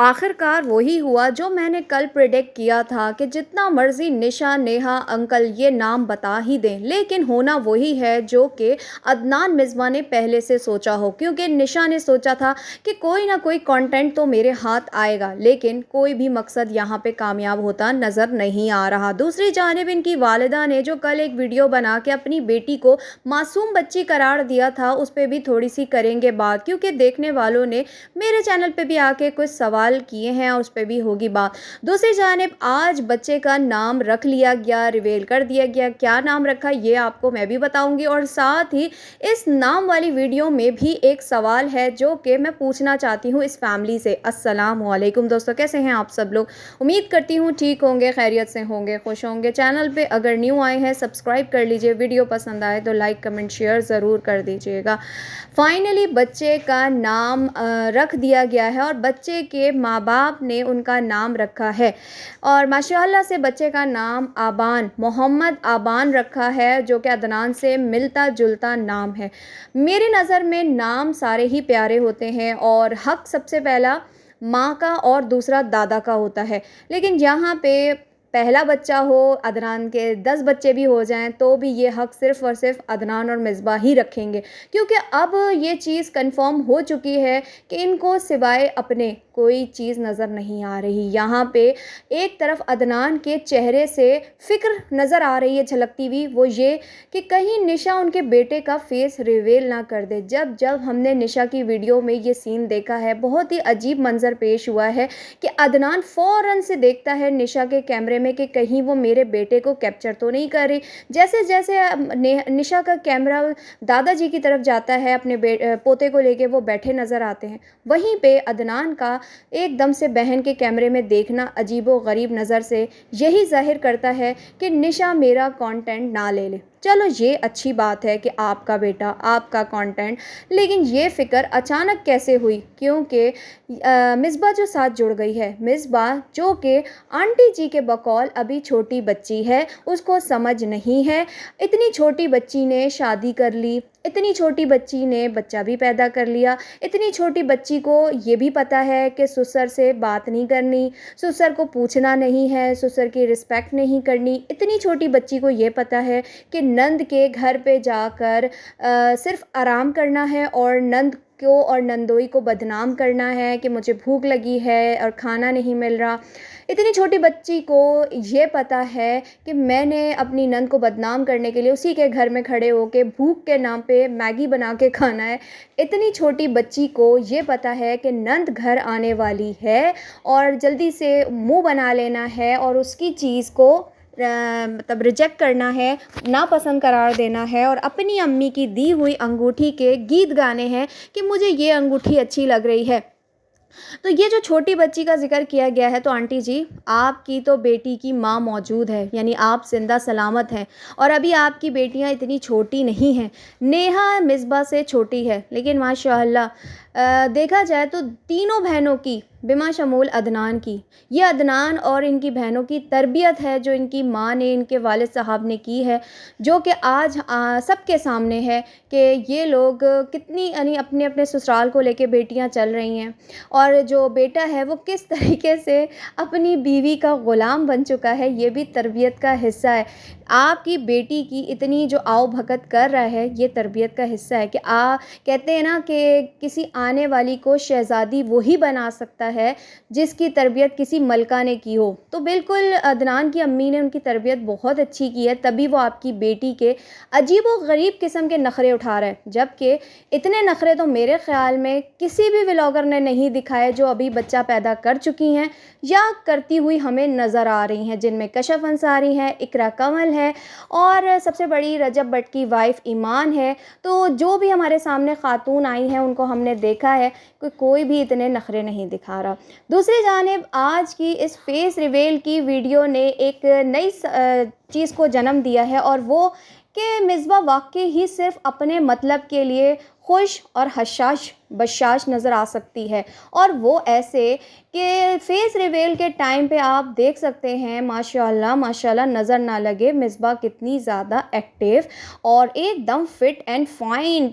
आखिरकार वही हुआ जो मैंने कल प्रेडिक्ट किया था कि जितना मर्ज़ी निशा, नेहा, अंकल ये नाम बता ही दें, लेकिन होना वही है जो कि अदनान मिज़बा ने पहले से सोचा हो। क्योंकि निशा ने सोचा था कि कोई ना कोई कंटेंट तो मेरे हाथ आएगा, लेकिन कोई भी मकसद यहाँ पे कामयाब होता नज़र नहीं आ रहा। दूसरी जानिब इनकी वालिदा ने जो कल एक वीडियो बना के अपनी बेटी को मासूम बच्ची करार दिया था, उस पे भी थोड़ी-सी करेंगे बात, क्योंकि देखने वालों ने मेरे चैनल पे भी आके कुछ सवाल किए हैं और उस पे भी होगी बात। दूसरी जानिब आज बच्चे का नाम रख लिया गया, रिवील कर दिया गया। क्या नाम रखा ये आपको मैं भी बताऊंगी, और साथ ही इस नाम वाली वीडियो में भी एक सवाल है जो कि मैं पूछना चाहती हूँ इस फैमिली से। अस्सलाम वालेकुम दोस्तों, कैसे हैं आप सब लोग? उम्मीद करती हूँ ठीक होंगे, खैरियत से होंगे, खुश होंगे। चैनल पे अगर न्यू आए हैं सब्सक्राइब कर लीजिए, वीडियो पसंद आए तो लाइक कमेंट शेयर ज़रूर कर दीजिएगा। फाइनली बच्चे का नाम रख दिया गया है और बच्चे के माँ बाप ने उनका नाम रखा है, और माशाल्लाह से बच्चे का नाम आबान, मोहम्मद आबान रखा है, जो कि अदनान से मिलता जुलता नाम है। मेरी नज़र में नाम सारे ही प्यारे होते हैं और हक सबसे पहला माँ का और दूसरा दादा का होता है, लेकिन यहाँ पे पहला बच्चा हो, अदनान के 10 बच्चे भी हो जाएं तो भी ये हक़ सिर्फ़ और सिर्फ अदनान और मिसबा ही रखेंगे, क्योंकि अब ये चीज़ कंफर्म हो चुकी है कि इनको सिवाय अपने कोई चीज़ नज़र नहीं आ रही। यहाँ पे एक तरफ अदनान के चेहरे से फ़िक्र नज़र आ रही है झलकती हुई, वो ये कि कहीं निशा उनके बेटे का फेस रिवील ना कर दे। जब जब हमने निशा की वीडियो में ये सीन देखा है, बहुत ही अजीब मंज़र पेश हुआ है कि अदनान फ़ौरन से देखता है निशा के कैमरे में कि कहीं वो मेरे बेटे को कैप्चर तो नहीं कर रही। जैसे जैसे निशा का कैमरा दादाजी की तरफ जाता है, अपने पोते को लेके वो बैठे नज़र आते हैं, वहीं पे अदनान का एकदम से बहन के कैमरे में देखना अजीबो गरीब नज़र से यही ज़ाहिर करता है कि निशा मेरा कंटेंट ना ले ले। चलो ये अच्छी बात है कि आपका बेटा, आपका कंटेंट, लेकिन ये फ़िक्र अचानक कैसे हुई? क्योंकि मिसबा जो साथ जुड़ गई है, मिसबा जो कि आंटी जी के बकौल अभी छोटी बच्ची है, उसको समझ नहीं है। इतनी छोटी बच्ची ने शादी कर ली, इतनी छोटी बच्ची ने बच्चा भी पैदा कर लिया, इतनी छोटी बच्ची को ये भी पता है कि ससुर से बात नहीं करनी, ससुर को पूछना नहीं है, ससुर की रिस्पेक्ट नहीं करनी। इतनी छोटी बच्ची को ये पता है कि नंद के घर पे जाकर सिर्फ़ आराम करना है और नंद को और नंदोई को बदनाम करना है कि मुझे भूख लगी है और खाना नहीं मिल रहा। इतनी छोटी बच्ची को ये पता है कि मैंने अपनी नंद को बदनाम करने के लिए उसी के घर में खड़े होके भूख के नाम पे मैगी बना के खाना है। इतनी छोटी बच्ची को ये पता है कि नंद घर आने वाली है और जल्दी से मुंह बना लेना है और उसकी चीज़ को मतलब रिजेक्ट करना है, नापसंद करार देना है, और अपनी अम्मी की दी हुई अंगूठी के गीत गाने हैं कि मुझे ये अंगूठी अच्छी लग रही है। तो ये जो छोटी बच्ची का ज़िक्र किया गया है, तो आंटी जी आपकी तो बेटी की माँ मौजूद है, यानी आप ज़िंदा सलामत हैं, और अभी आपकी बेटियां इतनी छोटी नहीं हैं। नेहा मिसबा से छोटी है, लेकिन माशाअल्लाह देखा जाए तो तीनों बहनों की बिमाशमूल अदनान की, ये अदनान और इनकी बहनों की तरबियत है जो इनकी माँ ने, इनके वालिद साहब ने की है, जो कि आज सबके सामने है कि ये लोग कितनी यानी अपने अपने ससुराल को लेके बेटियां चल रही हैं, और जो बेटा है वो किस तरीके से अपनी बीवी का ग़ुलाम बन चुका है, ये भी तरबियत का हिस्सा है। आपकी बेटी की इतनी जो आओ भगत कर रहा है, ये तरबियत का हिस्सा है कि कहते हैं ना कि किसी आने वाली को शहज़ादी वही बना सकता है जिसकी तरबियत किसी मलका ने की हो। तो बिल्कुल अदनान की अम्मी ने उनकी तरबियत बहुत अच्छी की है, तभी वो आपकी बेटी के अजीब व गरीब किस्म के नखरे उठा रहा है, जबकि इतने नखरे तो मेरे ख़्याल में किसी भी व्लॉगर ने नहीं दिखाए जो अभी बच्चा पैदा कर चुकी हैं या करती हुई हमें नज़र आ रही हैं, जिनमें कशफ अंसारी है, इकरा कमल है, और सबसे बड़ी रजब भट्ट की वाइफ ईमान है। तो जो भी हमारे सामने खातून आई हैं उनको हमने देखा है कि कोई भी इतने नखरे नहीं दिखा रहा। दूसरी जानिब आज की इस फेस रिवील की वीडियो ने एक नई चीज़ को जन्म दिया है, और वो कि मिसबा वाकई ही सिर्फ अपने मतलब के लिए खुश और हशाश बशाश नज़र आ सकती है। और वो ऐसे कि फेस रिवील के टाइम पे आप देख सकते हैं माशाल्लाह माशाल्लाह नज़र ना लगे मिसबा कितनी ज़्यादा एक्टिव और एकदम fit and fine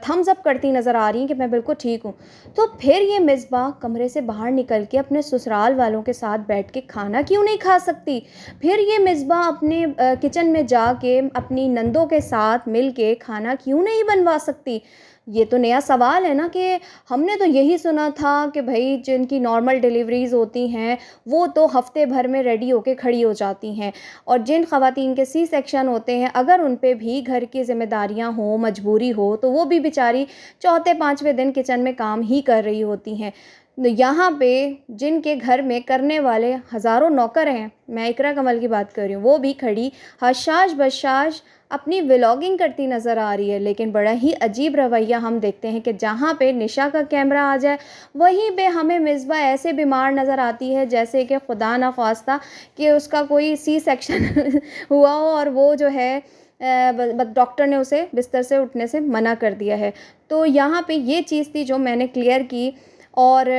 thumbs up करती नज़र आ रही हैं कि मैं बिल्कुल ठीक हूँ। तो फिर ये मिसबा कमरे से बाहर निकल के अपने ससुराल वालों के साथ बैठ के खाना क्यों नहीं खा सकती? फिर ये मिसबा अपने किचन में जाके अपनी नंदों के साथ मिल के खाना क्यों नहीं बनवा सकती? ये तो नया सवाल है ना कि हमने तो यही सुना था कि भई जिनकी नॉर्मल डिलीवरीज़ होती हैं, वो तो हफ़्ते भर में रेडी होके खड़ी हो जाती हैं और जिन ख़वातीन के सी सेक्शन होते हैं, अगर उन पे भी घर की ज़िम्मेदारियाँ हों, मजबूरी हो, तो वो भी बेचारी चौथे, 5वें दिन किचन में काम ही कर रही होती हैं। यहाँ पे जिनके घर में करने वाले हज़ारों नौकर हैं, मैं इकरा कमल की बात कर रही हूँ, वो भी खड़ी हशाश-बशाश अपनी व्लॉगिंग करती नज़र आ रही है। लेकिन बड़ा ही अजीब रवैया हम देखते हैं कि जहाँ पे निशा का कैमरा आ जाए, वहीं पे हमें मिसबा ऐसे बीमार नज़र आती है जैसे कि खुदा ना ख़वास्ता कि उसका कोई सी सेक्शन हुआ हो और वो जो है डॉक्टर ने उसे बिस्तर से उठने से मना कर दिया है। तो यहाँ पे ये चीज़ थी जो मैंने क्लियर की और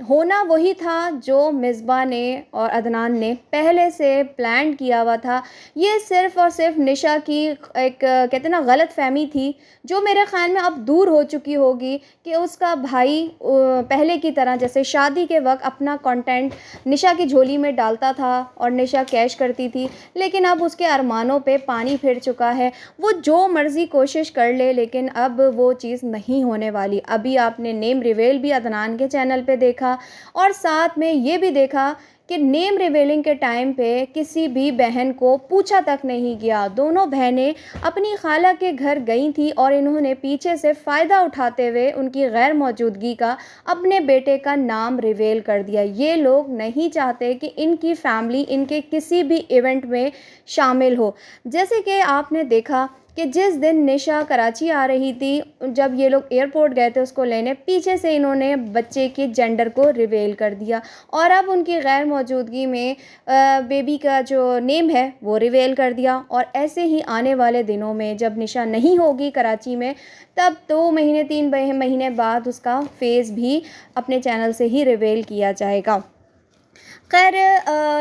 होना वही था जो मिसबा ने और अदनान ने पहले से प्लान किया हुआ था। ये सिर्फ़ और सिर्फ़ निशा की एक कहते हैं ना गलतफ़हमी थी, जो मेरे ख़्याल में अब दूर हो चुकी होगी कि उसका भाई पहले की तरह जैसे शादी के वक़्त अपना कंटेंट निशा की झोली में डालता था और निशा कैश करती थी, लेकिन अब उसके अरमानों पे पानी फिर चुका है। वो जो मर्ज़ी कोशिश कर ले लेकिन अब वो चीज़ नहीं होने वाली। अभी आपने नेम रिवील भी अदनान के चैनल पे देखा और साथ में ये भी देखा कि नेम रिवीलिंग के टाइम पे किसी भी बहन को पूछा तक नहीं गया। दोनों बहनें अपनी खाला के घर गई थी और इन्होंने पीछे से फ़ायदा उठाते हुए उनकी गैर मौजूदगी का अपने बेटे का नाम रिवील कर दिया। ये लोग नहीं चाहते कि इनकी फैमिली इनके किसी भी इवेंट में शामिल हो। जैसे कि आपने देखा कि जिस दिन निशा कराची आ रही थी, जब ये लोग एयरपोर्ट गए थे उसको लेने, पीछे से इन्होंने बच्चे के जेंडर को रिवील कर दिया और अब उनकी गैर मौजूदगी में बेबी का जो नेम है वो रिवील कर दिया। और ऐसे ही आने वाले दिनों में जब निशा नहीं होगी कराची में, तब 2 महीने 3 महीने बाद उसका फेस भी अपने चैनल से ही रिवील किया जाएगा। ख़ैर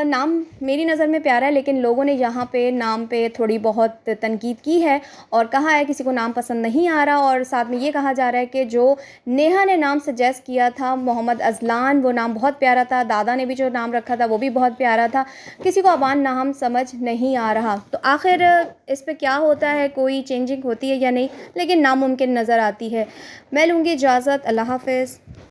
नाम मेरी नज़र में प्यारा है, लेकिन लोगों ने यहाँ पे नाम पे थोड़ी बहुत तनकीद की है और कहा है किसी को नाम पसंद नहीं आ रहा और साथ में ये कहा जा रहा है कि जो नेहा ने नाम सजेस्ट किया था मोहम्मद अज़लान, वो नाम बहुत प्यारा था। दादा ने भी जो नाम रखा था वो भी बहुत प्यारा था। किसी को अबान नाम समझ नहीं आ रहा। तो आखिर इस पे क्या होता है, कोई चेंजिंग होती है या नहीं, लेकिन नामुमकिन नज़र आती है। मैं लूँगी इजाज़त। अल्लाह हाफ़िज़।